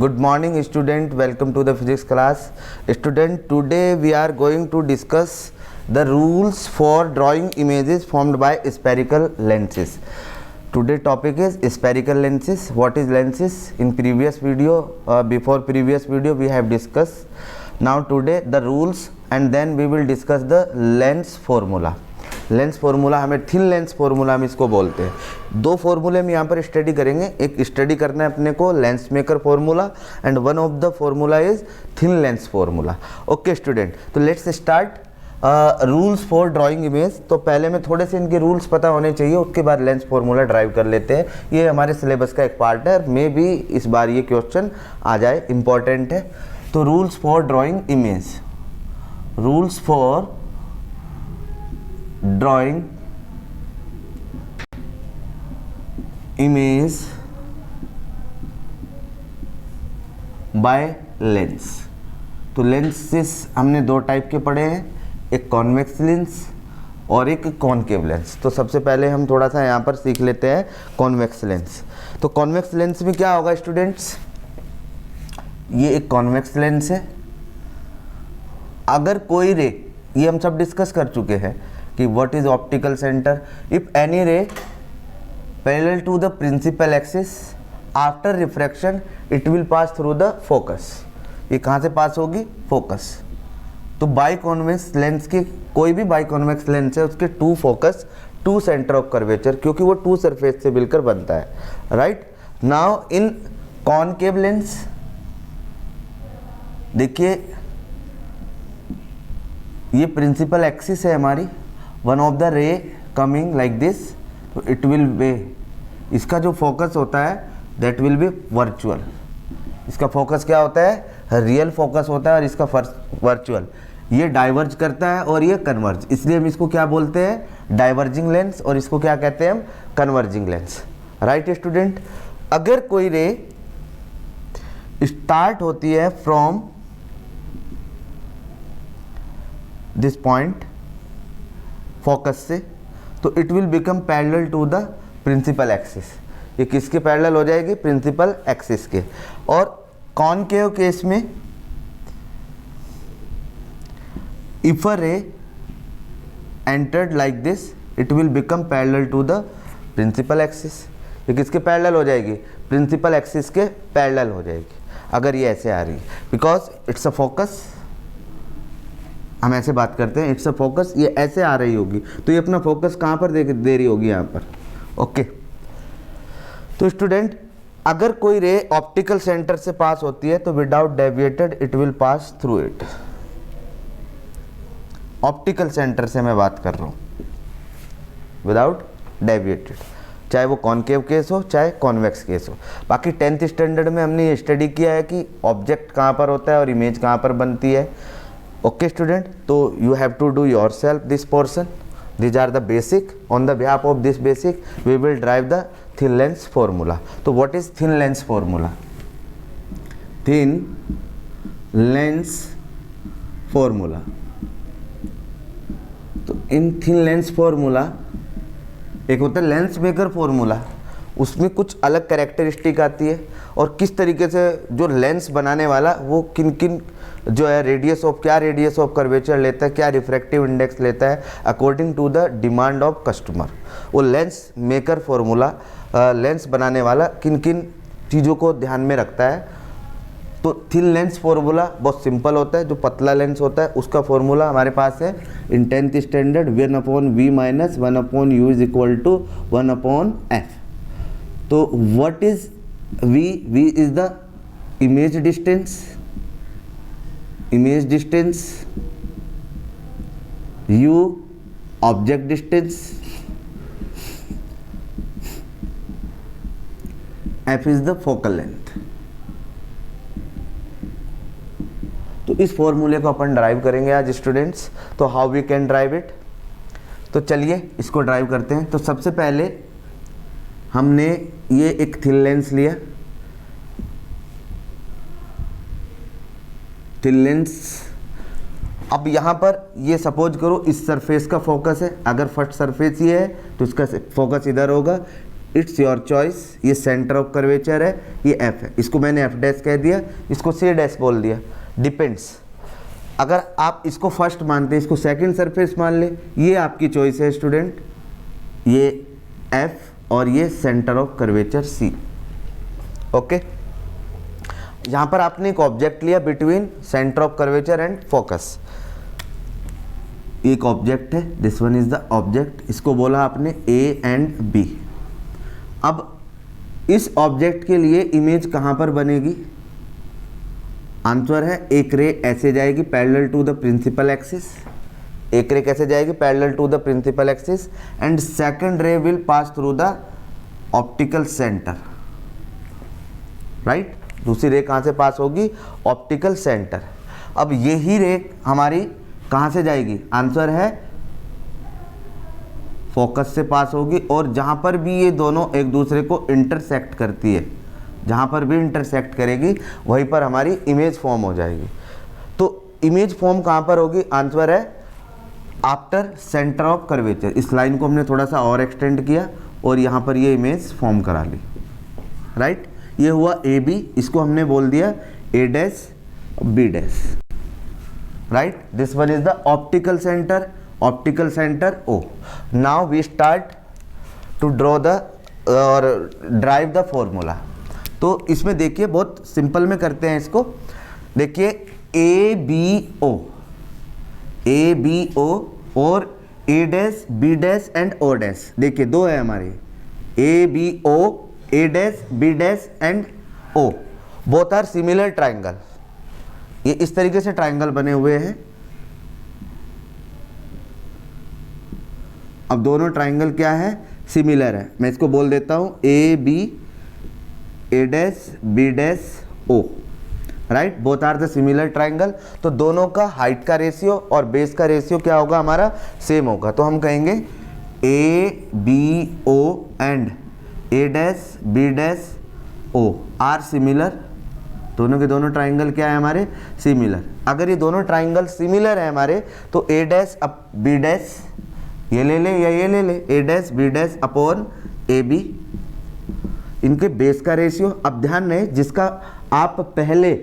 Good morning student, welcome to the physics class. Student, today we are going to discuss the rules for drawing images formed by spherical lenses. Today topic is spherical lenses. What is lenses? In previous video, before previous video we have discussed. Now today the rules and then we will discuss the lens formula. Lens formula हमें thin lens formula हम इसको बोलते हैं। दो फार्मूले हम यहाँ पर स्टडी करेंगे। एक स्टडी करना है अपने को lens maker formula and one of the formula is thin lens formula. Okay student, तो let's start rules for drawing image. तो पहले में थोड़े से इनके रूल्स पता होने चाहिए, उसके बाद लेंस फार्मूला ड्राइव कर लेते हैं। ये हमारे सिलेबस का एक पार्ट है, मे बी इस बार ये क्वेश्चन आ जाए, इंपॉर्टेंट है। तो rules for drawing image, rules for drawing image by lens। तो लेंसेस हमने दो टाइप के पढ़े हैं, एक कॉन्वेक्स लेंस और एक कॉनकेव लेंस। तो सबसे पहले हम थोड़ा सा यहाँ पर सीख लेते हैं कॉन्वेक्स लेंस। तो कॉन्वेक्स लेंस में क्या होगा स्टूडेंट्स, ये एक कॉन्वेक्स लेंस है। अगर कोई रे, ये हम सब डिस्कस कर चुके हैं कि what is optical centre, if any ray parallel to the principal axis after refraction it will pass through the focus. ये कहाँ से पास होगी? फोकस। तो बाई कॉन्वेक्स लेंस की, कोई भी बाई कॉन्वेक्स लेंस है उसके two focus two centre of curvature, क्योंकि वो टू सरफेस से मिलकर बनता है, right. Now in concave lens देखिए, ये प्रिंसिपल एक्सिस है हमारी, one of the ray coming like this, तो इट विल बी, इसका जो फोकस होता है दैट विल बी वर्चुअल। इसका फोकस क्या होता है? रियल फोकस होता है, और इसका वर्चुअल। ये डाइवर्ज करता है और ये कन्वर्ज, इसलिए हम इसको क्या बोलते हैं? डाइवर्जिंग लेंस, और इसको क्या कहते हैं हम? Converging lens, right student. अगर कोई रे स्टार्ट होती है फ्रॉम दिस पॉइंट फोकस से, तो it will become parallel to the principal axis. ये किसके पैरेलल हो जाएगी? प्रिंसिपल एक्सिस के। और कॉनकेव केस में if a ray entered like this it will become parallel to the principal axis. ये किसके पैरेलल हो जाएगी? प्रिंसिपल एक्सिस के पैरेलल हो जाएगी अगर ये ऐसे आ रही है, बिकॉज इट्स अ फोकस। हम ऐसे बात करते हैं, इट्स अ फोकस, ये ऐसे आ रही होगी, तो ये अपना फोकस कहाँ पर दे रही होगी? यहाँ पर। ओके, तो स्टूडेंट अगर कोई रे ऑप्टिकल सेंटर से पास होती है तो without deviated it will pass through it. Optical centre से मैं बात कर रहा हूँ, विदाउट डेविएटेड, चाहे वो कॉनकेव केस हो चाहे कॉन्वेक्स केस हो। बाकी 10th स्टैंडर्ड में हमने ये स्टडी किया है कि ऑब्जेक्ट कहाँ पर होता है और इमेज कहाँ पर बनती है। Okay student, so you have to do yourself this portion. These are the basic. On the behalf of this basic we will drive the thin lens formula. So what is thin lens formula? Thin lens formula. तो इन thin lens formula, एक होता है lens maker formula, उसमें कुछ अलग characteristic आती है, और किस तरीके से जो लेंस बनाने वाला वो किन किन जो है रेडियस ऑफ, क्या रेडियस ऑफ कर्वेचर लेता है, क्या रिफ्रैक्टिव इंडेक्स लेता है, according to the demand of customer. वो लेंस मेकर फॉर्मूला, लेंस बनाने वाला किन किन चीज़ों को ध्यान में रखता है। तो थिन लेंस फार्मूला बहुत सिंपल होता है, जो पतला लेंस होता है उसका फार्मूला हमारे पास है in 10th standard, 1/v minus 1/u is equal to 1/f। तो what is v? v is the image distance, image distance, u object distance, f is the focal length. तो इस फॉर्मूले को अपन ड्राइव करेंगे आज स्टूडेंट्स। तो how we can drive it, तो चलिए इसको ड्राइव करते हैं। तो सबसे पहले हमने ये एक थिन लेंस लिया, थिन लेंस। अब यहाँ पर ये सपोज करो इस सरफेस का फोकस है, अगर फर्स्ट सरफेस ये है तो इसका फोकस इधर होगा, इट्स योर चॉइस। ये सेंटर ऑफ कर्वेचर है, ये एफ है, इसको मैंने एफ डैश कह दिया, इसको सी डैश बोल दिया, डिपेंड्स। अगर आप इसको फर्स्ट मानते हैं, इसको सेकंड सरफेस मान ले, ये आपकी चॉइस है स्टूडेंट, ये एफ और ये centre of curvature C. Okay, यहाँ पर आपने एक ऑब्जेक्ट लिया between centre of curvature and focus. एक ऑब्जेक्ट है, this one is the object, इसको बोला आपने ए एंड बी। अब इस ऑब्जेक्ट के लिए इमेज कहाँ पर बनेगी? आंसर है एक रे ऐसे जाएगी parallel to the principal axis, एक रे कैसे जाएगी? Parallel to the principal axis, and second ray will pass through the optical centre, right. दूसरी रे कहाँ से पास होगी? Optical centre. अब यही रे हमारी कहाँ से जाएगी? आंसर है फोकस से पास होगी, और जहाँ पर भी ये दोनों एक दूसरे को इंटरसेक्ट करती है, जहाँ पर भी इंटरसेक्ट करेगी वहीं पर हमारी इमेज फॉर्म हो जाएगी। तो इमेज फॉर्म कहाँ पर होगी? आंसर है आफ्टर सेंटर ऑफ कर्वेचर। इस लाइन को हमने थोड़ा सा और एक्सटेंड किया और यहाँ पर ये इमेज फॉर्म करा ली, राइट। ये हुआ ए बी, इसको हमने बोल दिया A dash B dash, right. This one is the optical centre, optical centre O. Now we start to draw the or derive the formula. तो इसमें देखिए बहुत सिंपल में करते हैं इसको। देखिए ए बी ओ और A dash B dash and O dash, देखिए दो है हमारे, A B O, A dash B dash and O, both are similar triangle. ये इस तरीके से ट्राइंगल बने हुए हैं। अब दोनों ट्राइंगल क्या है? सिमिलर है। मैं इसको बोल देता हूं A B, A dash B dash O, right. Both are the similar triangle. तो दोनों का हाइट का रेशियो और बेस का रेशियो क्या होगा? हमारा सेम होगा। तो हम कहेंगे A B O and A dash B dash O are similar. दोनों के दोनों ट्राइंगल क्या है हमारे? सिमिलर। अगर ये दोनों ट्राइंगल सिमिलर है हमारे, तो A dash up B dash, ये ले ले या ये ले ले, A dash B dash upon A B, इनके बेस का रेशियो। अब ध्यान रहे, जिसका आप पहले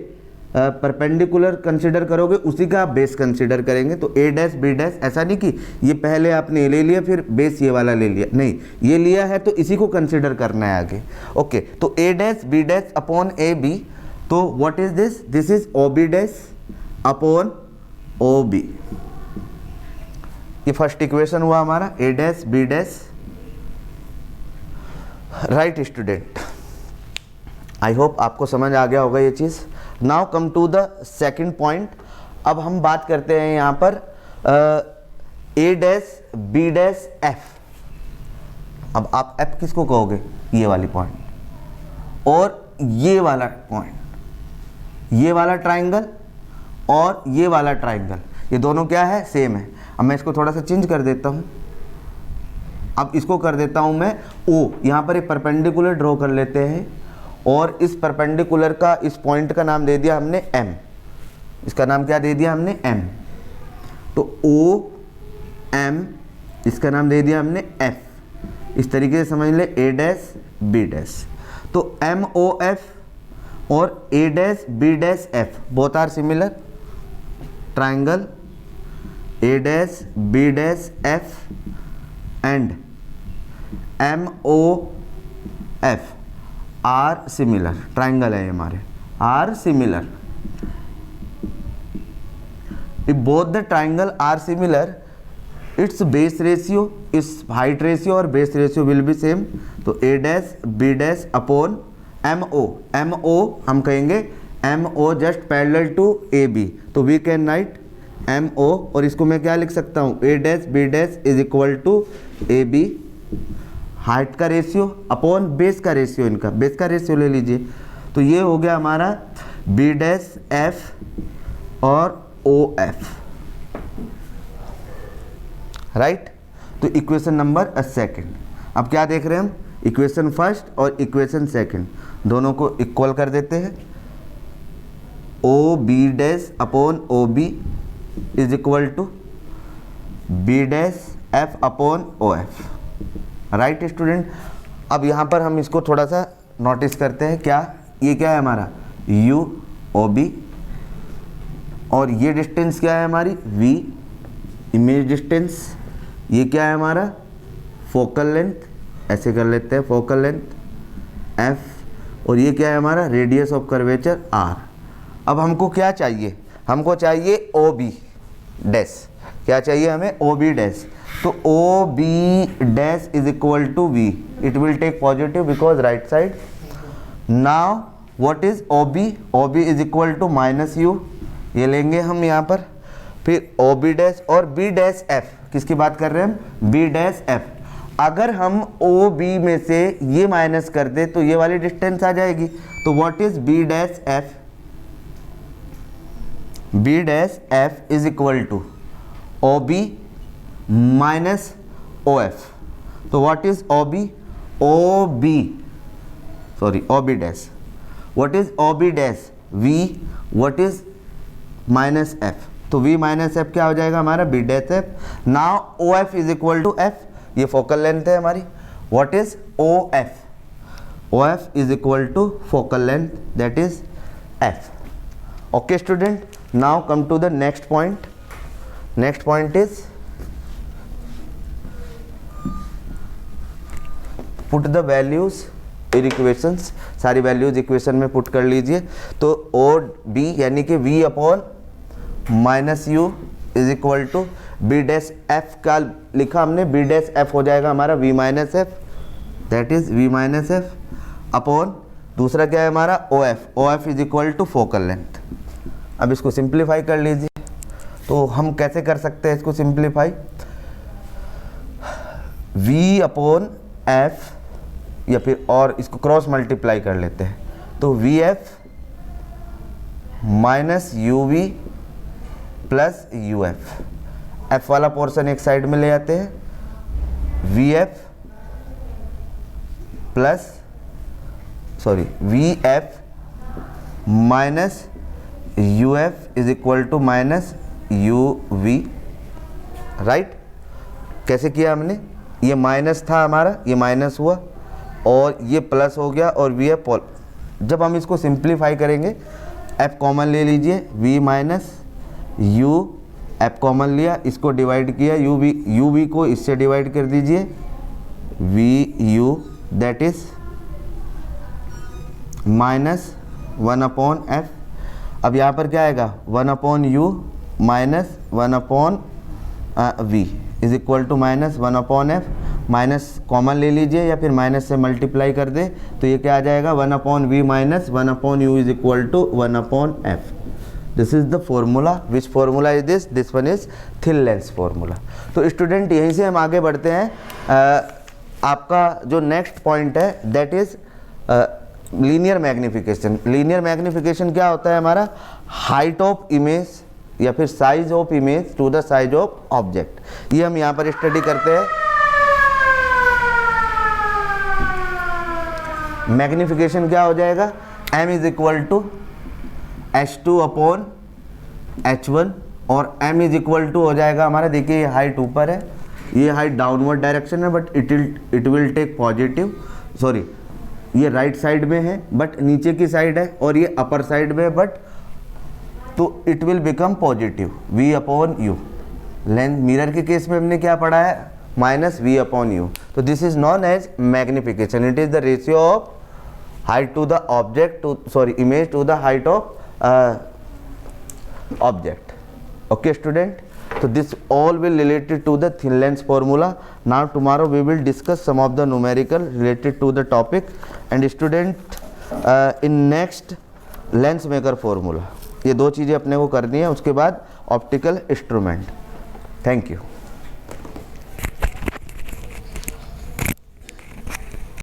परपेंडिकुलर कंसिडर करोगे उसी का आप बेस कंसिडर करेंगे। तो ए डैश बी डैश, ऐसा नहीं कि ये पहले आपने ले लिया फिर बेस ये वाला ले लिया, नहीं, ये लिया है तो इसी को कंसिडर करना है आगे। ओके, तो A dash B dash upon A B, तो what is this? This is O B dash upon O B. ये फर्स्ट इक्वेशन हुआ हमारा A dash B dash, right student. I hope आपको समझ आ गया होगा ये चीज़। Now come to the second point. अब हम बात करते हैं यहाँ पर A dash B dash F. अब आप एफ किसको कहोगे? ये वाली पॉइंट और ये वाला पॉइंट, ये वाला ट्राइंगल और ये वाला ट्राइंगल, ये दोनों क्या है? सेम है। अब मैं इसको थोड़ा सा चेंज कर देता हूँ। अब इसको कर देता हूँ मैं ओ, यहाँ पर एक परपेंडिकुलर ड्रॉ कर लेते हैं, और इस परपेंडिकुलर का, इस पॉइंट का नाम दे दिया हमने एम। इसका नाम क्या दे दिया हमने? एम। तो ओ एम, इसका नाम दे दिया हमने एफ। इस तरीके से समझ ले ए डैश बी डैश। तो एम ओ एफ और A dash B dash F both are similar triangle A dash B dash F and M O F are similar triangle है हमारे, are similar. If both the triangle are similar, its base ratio, is height ratio और base ratio will be same. तो A dash B dash upon M O, M O हम कहेंगे M O just parallel to A B, तो we can write M O, और इसको मैं क्या लिख सकता हूँ? A dash B dash is equal to A B, height का रेशियो अपॉन बेस का रेशियो, इनका बेस का रेशियो ले लीजिए। तो ये हो गया हमारा बी डैश एफ और ओ एफ, राइट। तो इक्वेशन नंबर सेकंड। अब क्या देख रहे हैं हम? इक्वेशन फर्स्ट और इक्वेशन सेकंड दोनों को इक्वल कर देते हैं। O B dash upon O B is equal to B dash F upon O F, right student. अब यहाँ पर हम इसको थोड़ा सा नोटिस करते हैं, क्या ये क्या है हमारा यू ओ बी, और ये डिस्टेंस क्या है हमारी v इमेज डिस्टेंस, ये क्या है हमारा फोकल लेंथ, ऐसे कर लेते हैं फोकल लेंथ f, और ये क्या है हमारा रेडियस ऑफ कर्वेचर r। अब हमको क्या चाहिए, हमको चाहिए ओ बी डैश, क्या चाहिए हमें ओ बी डैश, तो O B dash is equal to v, it will take positive because right side. Now what is O B, O B is equal to minus U, ये लेंगे हम यहाँ पर, फिर ओ बी डैश और B dash F, किसकी बात कर रहे हैं हम बी डैश एफ। अगर हम ओ बी में से ये माइनस कर दे तो ये वाली डिस्टेंस आ जाएगी, तो what is B dash F, B dash F is equal to O B minus O F. तो what is O B, O B sorry O B dash, what is O B dash V, what is minus F, तो v minus F क्या हो जाएगा हमारा B dash F. Now O F is equal to F, ये focal length है हमारी, what is O F, O F is equal to focal length that is F. Okay student, now come to the next point, next point is put the values in equations, सारी values equation में put कर लीजिए। तो O B यानी कि v upon minus U is equal to B dash F का लिखा हमने, बी डैश एफ हो जाएगा हमारा v minus F, that is v minus F upon दूसरा क्या है हमारा O F, O F is equal to focal length. अब इसको सिंप्लीफाई कर लीजिए, तो हम कैसे कर सकते हैं इसको सिंप्लीफाई, v अपॉन एफ या फिर और इसको क्रॉस मल्टीप्लाई कर लेते हैं, तो V F minus U V plus U F, F वाला पोर्शन एक साइड में ले आते हैं, V F plus sorry V F minus U F is equal to minus U V, right. कैसे किया हमने, ये माइनस था हमारा, ये माइनस हुआ और ये प्लस हो गया और वी एफ, जब हम इसको सिंप्लीफाई करेंगे एफ कॉमन ले लीजिए, V minus U F common लिया, इसको डिवाइड किया, यू वी को इससे डिवाइड कर दीजिए, V U that is minus one upon F. अब यहाँ पर क्या आएगा one upon U minus one upon V is equal to minus one upon F, minus common ले लीजिए या फिर माइनस से मल्टीप्लाई कर दे, तो ये क्या आ जाएगा one upon V minus one upon U is equal to one upon F. This is the formula, which formula is this one is thin lens formula. तो स्टूडेंट यहीं से हम आगे बढ़ते हैं, आपका जो नेक्स्ट पॉइंट है that is linear magnification. Linear magnification क्या होता है हमारा, हाइट ऑफ इमेज या फिर size of image to the size of object, ये हम यहाँ पर स्टडी करते हैं। मैग्निफिकेशन क्या हो जाएगा, m is equal to h2 upon h1 और m इज इक्वल टू हो जाएगा हमारा, देखिए ये हाइट ऊपर है, ये हाइट डाउनवर्ड डायरेक्शन है but it will take positive, sorry ये राइट साइड में है बट नीचे की साइड है, और ये अपर साइड में है बट, तो it will become positive v upon U. Length mirror के केस में हमने क्या पढ़ा है माइनस v अपॉन यू, तो this is known as magnification, it is the ratio of height to the object to image to the height of object. Okay student, so this all will related to the thin lens formula. Now tomorrow we will discuss some of the numerical related to the topic, and student in next lens maker formula, ये दो चीज़ें अपने को करनी है, उसके बाद optical instrument. Thank you.